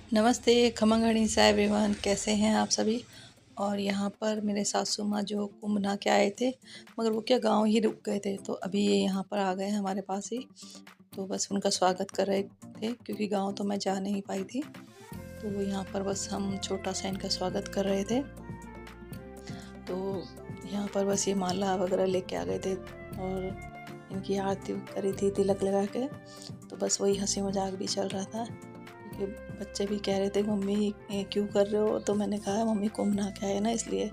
नमस्ते, खमंगणी सा एवरीवन, कैसे हैं आप सभी। और यहाँ पर मेरे सासू माँ जो कुंभ नहा के आए थे, मगर वो क्या गांव ही रुक गए थे, तो अभी ये यहाँ पर आ गए हैं हमारे पास ही। तो बस उनका स्वागत कर रहे थे, क्योंकि गांव तो मैं जा नहीं पाई थी। तो यहाँ पर बस हम छोटा सा इनका स्वागत कर रहे थे। तो यहाँ पर बस ये माला वगैरह लेके आ गए थे और इनकी आरती करी थी तिलक लगा के। तो बस वही हंसी मजाक भी चल रहा था, क्योंकि बच्चे भी कह रहे थे मम्मी ये क्यों कर रहे हो। तो मैंने कहा मम्मी कुंभ नहा के आए ना इसलिए।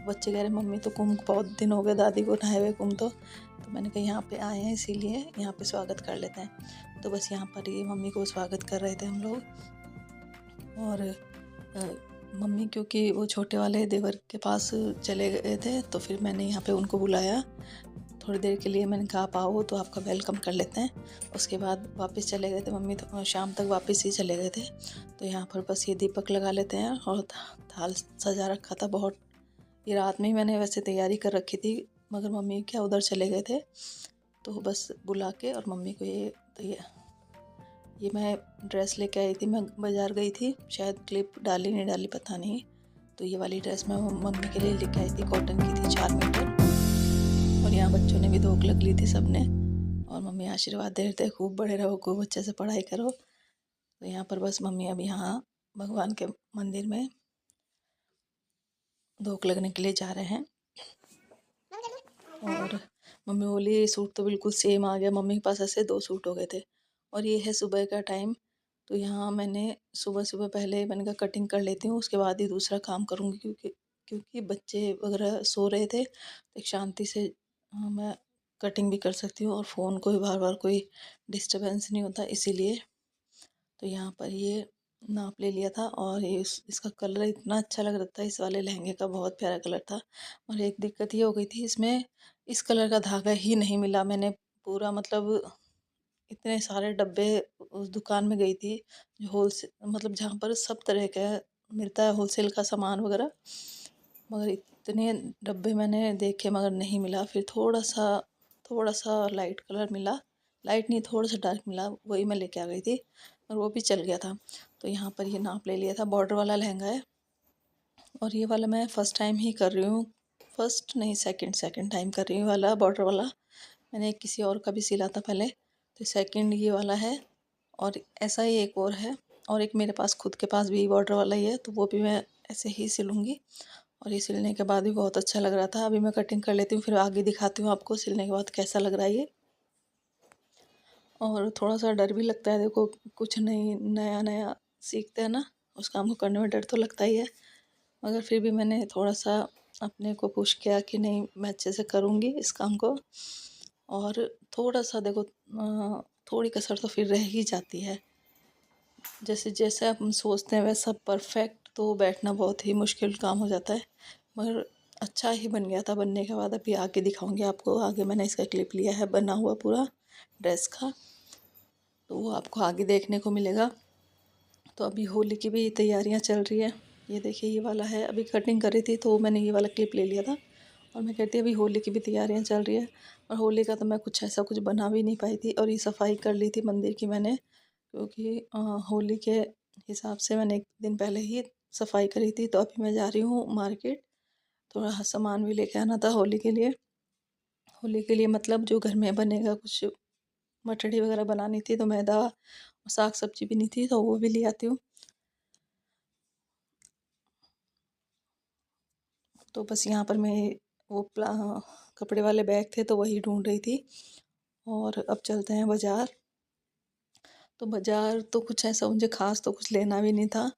बच्चे कह रहे मम्मी तो कुंभ बहुत दिन हो गए दादी को नहाए हुए कुंभ। तो मैंने कहा यहाँ पे आए हैं इसीलिए यहाँ पे स्वागत कर लेते हैं। तो बस यहाँ पर ये मम्मी को स्वागत कर रहे थे हम लोग। और मम्मी क्योंकि वो छोटे वाले देवर के पास चले गए थे, तो फिर मैंने यहाँ पे उनको बुलाया थोड़ी देर के लिए। मैंने कहा आप आओ तो आपका वेलकम कर लेते हैं। उसके बाद वापस चले गए थे मम्मी, तो शाम तक वापस ही चले गए थे। तो यहाँ पर बस ये दीपक लगा लेते हैं और थाल सजा रखा था बहुत। ये रात में ही मैंने वैसे तैयारी कर रखी थी, मगर मम्मी क्या उधर चले गए थे, तो बस बुला के और मम्मी को ये मैं ड्रेस लेके आई थी। मैं बाज़ार गई थी, शायद क्लिप डाली नहीं डाली पता नहीं। तो ये वाली ड्रेस मैं मम्मी के लिए लेके आई थी, कॉटन की थी 4 मीटर। और यहाँ बच्चों ने भी धोख लग ली थी सबने। और मम्मी आशीर्वाद दे रहे थे खूब बड़े रहो, खूब अच्छे से पढ़ाई करो। तो यहाँ पर बस मम्मी अभी यहाँ भगवान के मंदिर में धोख लगने के लिए जा रहे हैं। और मम्मी बोली सूट तो बिल्कुल सेम आ गया। मम्मी के पास ऐसे 2 सूट हो गए थे। और ये है सुबह का टाइम। तो यहाँ मैंने सुबह सुबह पहले मैंने कहा कटिंग कर लेती हूँ, उसके बाद ही दूसरा काम करूँगी, क्योंकि बच्चे वगैरह सो रहे थे। तो एक शांति से मैं कटिंग भी कर सकती हूँ और फ़ोन को भी बार बार कोई डिस्टर्बेंस नहीं होता इसीलिए। तो यहाँ पर ये नाप ले लिया था और ये इसका कलर इतना अच्छा लग रहा था, इस वाले लहंगे का बहुत प्यारा कलर था। और एक दिक्कत ये हो गई थी, इसमें इस कलर का धागा ही नहीं मिला। मैंने पूरा मतलब इतने सारे डब्बे उस दुकान में गई थी जो होलसेल मतलब जहाँ पर सब तरह का मिलता है होलसेल का सामान वगैरह, मगर इतने डब्बे मैंने देखे मगर नहीं मिला। फिर थोड़ा सा लाइट कलर मिला, लाइट नहीं थोड़ा सा डार्क मिला, वही मैं लेके आ गई थी और वो भी चल गया था। तो यहाँ पर ये नाप ले लिया था। बॉर्डर वाला लहंगा है और ये वाला मैं फ़र्स्ट टाइम ही कर रही हूँ। फर्स्ट नहीं, सेकंड टाइम कर रही हूँ वाला बॉर्डर वाला। मैंने किसी और का भी सिला था पहले, तो सेकंड ये वाला है। और ऐसा ही एक और है, और एक मेरे पास खुद के पास भी बॉर्डर वाला ही है, तो वो भी मैं ऐसे ही सिलूँगी। और ये सिलने के बाद भी बहुत अच्छा लग रहा था। अभी मैं कटिंग कर लेती हूँ, फिर आगे दिखाती हूँ आपको सिलने के बाद कैसा लग रहा है ये। और थोड़ा सा डर भी लगता है, देखो कुछ नहीं नया नया सीखते हैं ना, उस काम को करने में डर तो लगता ही है। मगर फिर भी मैंने थोड़ा सा अपने को पुश किया कि नहीं मैं अच्छे से करूँगी इस काम को। और थोड़ा सा देखो थोड़ी कसर तो फिर रह ही जाती है। जैसे जैसे हम सोचते हैं वैसा परफेक्ट तो बैठना बहुत ही मुश्किल काम हो जाता है। मगर अच्छा ही बन गया था। बनने के बाद अभी आगे दिखाऊंगी आपको। आगे मैंने इसका क्लिप लिया है बना हुआ पूरा ड्रेस का, तो वो आपको आगे देखने को मिलेगा। तो अभी होली की भी तैयारियां चल रही है। ये देखिए ये वाला है, अभी कटिंग कर रही थी तो मैंने ये वाला क्लिप ले लिया था। और मैं कहती अभी होली की भी तैयारियां चल रही है। और होली का तो मैं कुछ ऐसा कुछ बना भी नहीं पाई थी। और ये सफाई कर ली थी मंदिर की मैंने, क्योंकि होली के हिसाब से मैंने एक दिन पहले ही सफाई करी थी। तो अभी मैं जा रही हूँ मार्केट, थोड़ा सामान भी लेके आना था होली के लिए। होली के लिए मतलब जो घर में बनेगा, कुछ मठड़ी वगैरह बनानी थी, तो मैदा साग सब्जी भी नहीं थी, तो वो भी ले आती हूँ। तो बस यहाँ पर मैं वो कपड़े वाले बैग थे तो वही ढूंढ रही थी। और अब चलते हैं बाज़ार। तो बाज़ार तो कुछ ऐसा मुझे ख़ास तो कुछ लेना भी नहीं था।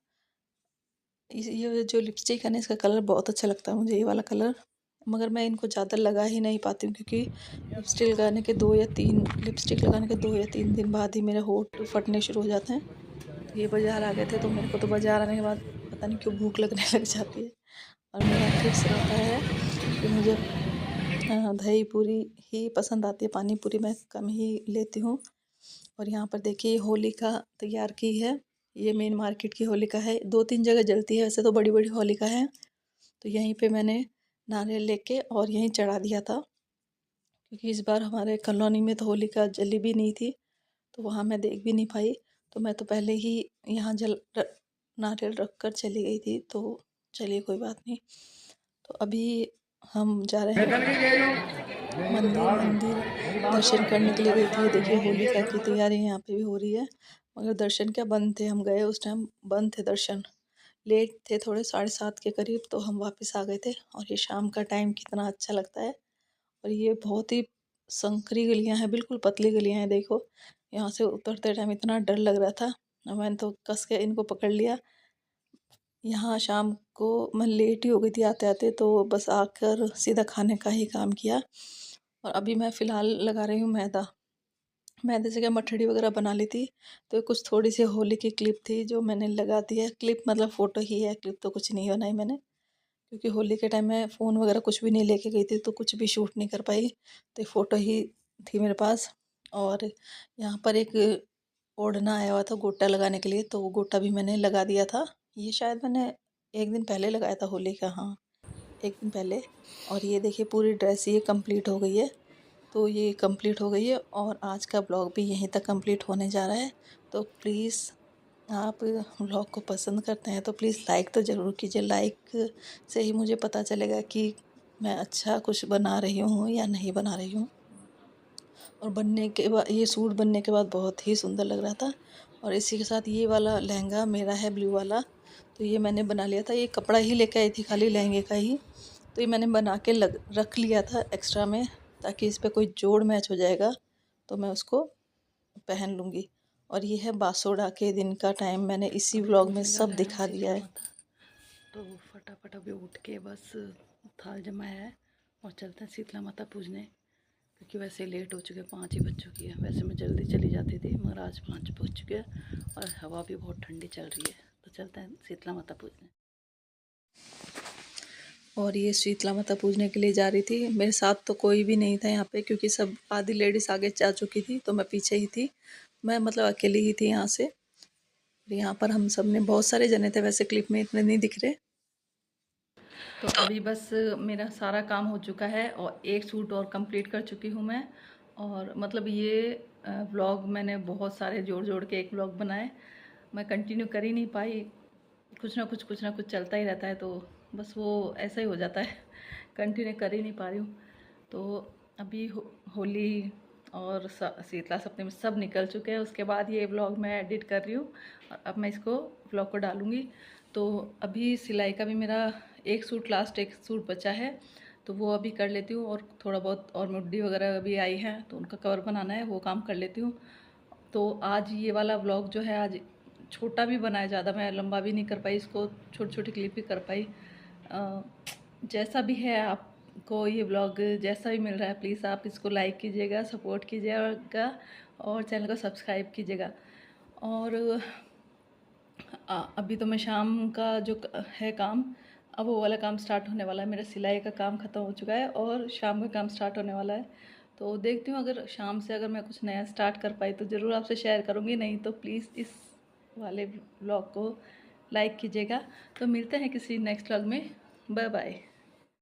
ये जो लिपस्टिक है ना, इसका कलर बहुत अच्छा लगता है मुझे, ये वाला कलर। मगर मैं इनको ज़्यादा लगा ही नहीं पाती हूँ, क्योंकि लिपस्टिक लगाने के 2 या 3 दिन बाद ही मेरे होंठ फटने शुरू हो जाते हैं। तो ये बाज़ार आ गए थे, तो मेरे को तो बाज़ार आने के बाद पता नहीं क्यों भूख लगने लग जाती है। और मेरा फिक्स रहता है कि मुझे दही पूरी ही पसंद आती है, पानी पूरी मैं कम ही लेती हूँ। और यहाँ पर देखिए होलिका तैयार की है। ये मेन मार्केट की होलिका है, 2-3 जगह जलती है वैसे तो, बड़ी बड़ी होलिका है। तो यहीं पे मैंने नारियल लेके और यहीं चढ़ा दिया था, क्योंकि इस बार हमारे कॉलोनी में तो होलिका जली भी नहीं थी, तो वहाँ मैं देख भी नहीं पाई। तो मैं तो पहले ही यहाँ नारियल रख कर चली गई थी, तो चलिए कोई बात नहीं। तो अभी हम जा रहे हैं मंदिर दर्शन करने के लिए गई थी। देखिए होलिका की तैयारी यहाँ पे भी हो रही है, मगर दर्शन क्या बंद थे, हम गए उस टाइम बंद थे दर्शन, लेट थे थोड़े 7:30 के करीब, तो हम वापस आ गए थे। और ये शाम का टाइम कितना अच्छा लगता है। और ये बहुत ही संकरी गलियां हैं, बिल्कुल पतली गलियां हैं। देखो यहाँ से उतरते टाइम इतना डर लग रहा था, मैंने तो कस के इनको पकड़ लिया। यहाँ शाम को मैं लेट ही हो गई थी आते आते, तो बस आकर सीधा खाने का ही काम किया। और अभी मैं फ़िलहाल लगा रही हूँ मैदा। मैदे से क्या मठड़ी वगैरह बना ली थी, तो कुछ थोड़ी सी होली की क्लिप थी जो मैंने लगा दी है। क्लिप मतलब फ़ोटो ही है, क्लिप तो कुछ नहीं बनाई मैंने, क्योंकि होली के टाइम में फ़ोन वगैरह कुछ भी नहीं लेके गई थी, तो कुछ भी शूट नहीं कर पाई। तो एक फ़ोटो ही थी मेरे पास। और यहाँ पर एक ओढ़ना आया हुआ था गोटा लगाने के लिए, तो वो गोटा भी मैंने लगा दिया था। ये शायद मैंने एक दिन पहले लगाया था होली का, हाँ एक दिन पहले। और ये देखिए पूरी ड्रेस ये कंप्लीट हो गई है। तो ये कंप्लीट हो गई है और आज का ब्लॉग भी यहीं तक कंप्लीट होने जा रहा है। तो प्लीज़ आप व्लॉग को पसंद करते हैं तो प्लीज़ लाइक तो ज़रूर कीजिए। लाइक से ही मुझे पता चलेगा कि मैं अच्छा कुछ बना रही हूँ या नहीं बना रही हूँ। और बनने के बाद ये सूट बनने के बाद बहुत ही सुंदर लग रहा था। और इसी के साथ ये वाला लहंगा मेरा है ब्लू वाला, तो ये मैंने बना लिया था। ये कपड़ा ही लेके आई थी खाली लहंगे का ही, तो ये मैंने बना के रख लिया था एक्स्ट्रा में, ताकि इस पर कोई जोड़ मैच हो जाएगा तो मैं उसको पहन लूँगी। और ये है बासोड़ा के दिन का टाइम, मैंने इसी व्लॉग में सब दिखा दिया है। तो फटाफट अभी उठ के बस थाल जमाया है और चलते हैं शीतला माता पूजने, क्योंकि वैसे लेट हो चुके हैं, 5 ही बज चुकी है। वैसे मैं जल्दी चली जाती थी, मगर आज 5 बज चुके हैं और हवा भी बहुत ठंडी चल रही है। तो चलते हैं शीतला माता पूजने। और ये शीतला माता पूजने के लिए जा रही थी। मेरे साथ तो कोई भी नहीं था यहाँ पे, क्योंकि सब आधी लेडीज़ आगे जा चुकी थी, तो मैं पीछे ही थी। मैं मतलब अकेली ही थी यहाँ से। यहाँ पर हम सब ने बहुत सारे जने थे, वैसे क्लिप में इतने नहीं दिख रहे। तो अभी बस मेरा सारा काम हो चुका है और एक सूट और कंप्लीट कर चुकी हूँ मैं। और मतलब ये व्लॉग मैंने बहुत सारे जोड़ जोड़ के एक व्लॉग बनाए, मैं कंटिन्यू कर ही नहीं पाई। कुछ ना कुछ चलता ही रहता है, तो बस वो ऐसा ही हो जाता है, कंटिन्यू कर ही नहीं पा रही हूँ। तो अभी होली और शीतला सप्तमी सब निकल चुके हैं। उसके बाद ये व्लॉग मैं एडिट कर रही हूँ और अब मैं इसको व्लॉग को डालूँगी। तो अभी सिलाई का भी मेरा एक सूट बचा है, तो वो अभी कर लेती हूँ। और थोड़ा बहुत और मुड्डी वगैरह अभी आई है, तो उनका कवर बनाना है, वो काम कर लेती हूँ। तो आज ये वाला व्लॉग जो है आज छोटा भी बनाया, ज़्यादा मैं लंबा भी नहीं कर पाई इसको, छोटी छोटी क्लिप भी कर पाई। जैसा भी है आपको ये व्लॉग जैसा भी मिल रहा है, प्लीज़ आप इसको लाइक कीजिएगा, सपोर्ट कीजिएगा और चैनल को सब्सक्राइब कीजिएगा। और अभी तो मैं शाम का जो है काम, अब वो वाला काम स्टार्ट होने वाला है। मेरा सिलाई का काम ख़त्म हो चुका है और शाम का काम स्टार्ट होने वाला है। तो देखती हूँ, अगर शाम से अगर मैं कुछ नया स्टार्ट कर पाई तो ज़रूर आपसे शेयर करूँगी, नहीं तो प्लीज़ इस वाले व्लॉग को लाइक कीजिएगा। तो मिलते हैं किसी नेक्स्ट व्लॉग में, बाय बाय।